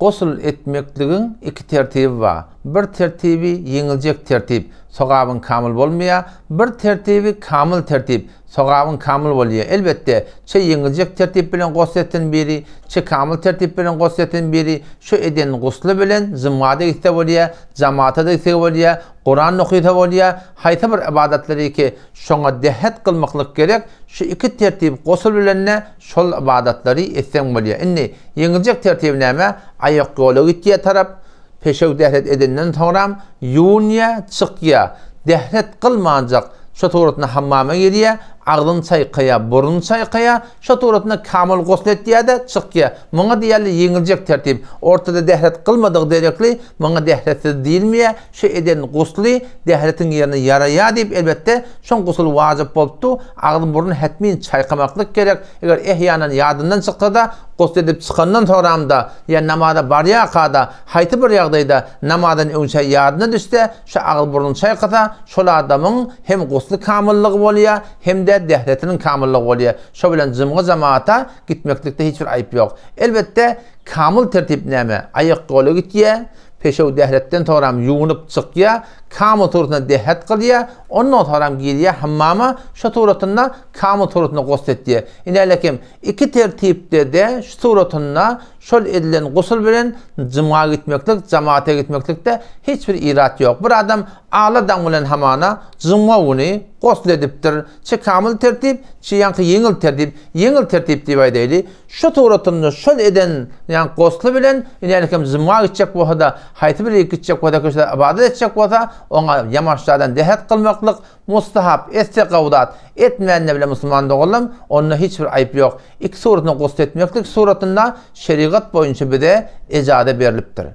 Gosul etmekligin iki tertibi var. Bir tertibi yenilecek tertip, sogabın kamil bolmaya, bir tertibi kamil tertip, sogabın kamil bolýar. Elbette, çe yenilecek tertip bilen gosletin biri, çe kamil tertip bilen gosletin biri, şu eden guslu bilen zımmada gitse bolýar, jamaata da gitse bolýar, Kur'an okuyta bolýar, hayta bir ibadatları ki şoňa dehet kılmaklyk gerek, şu iki tertip gosul bilenle şol ibadatları etsen bolýar. Indi yenilecek tertip näme? Ayak ýola gitýär tarap, peşew dehlet edenden soňram ýuwnya çykýar. Dehlet kılmanjak, şu toratna hammama girýär, ağlın çayqaya, burun çayqaya, şu toratna kamil goslet diýär-de çykýar. Muňa diýerli yeniljek tertip. Ortada dehlet kılmadyk derekli, muňa dehletsiz diýilmeýär. Şu eden gusly dehletiň ýerine ýaraýar diýip elbette şoň gusul wajyp bolupdy. Ağlyn burun hetmin çayqamaklyk gerek. Eger ehyanan ýadyndan çyksa da gusl edip çykandan soňramda ýa namazda barýakada, haýty bir ýagdaýda namazdan öňçe ýadyna düşse, şu ağıl burun çayqasa, şol adamyň hem gusly kamilligi bolýar, hem de dehletinin kamilligi bolýar. Şo bilen jymgy jamaata gitmeklikde hiç bir aýyp ýok. Elbette kamil tertip näme? Aýak goly gitýär, peşew dehletden toram ýuwunyp çykýar, kamil turutna dehet kılýar, ondan toram girýär hammama, şu turutyna kamil turutna gosletýär. Inelekim iki tertipde de şu turutyna şol edilen gusul bilen jyma gitmeklik, jamaata gitmeklikde hiç bir irat ýok. Bir adam ağladan bilen hamana jyma uny gosl edipdir. Çe kamil tertip, çe ýa-ni yeňil tertip. Yeňil tertip diýip aýdaýly. Şu turutyny şol eden ýa-ni gosly bilen inelekim jyma gitjek bolsa, haýty bir gitjek bolsa, ibadat etjek bolsa, ona yamaçlardan dehet kılmaklık mustahap, estekavdat etmeyenle bile Müslüman doğulum, onunla hiçbir ayıp yok. İki suratını gusl etmeklik suratında şeriat boyunca bir de ecade berilipdir.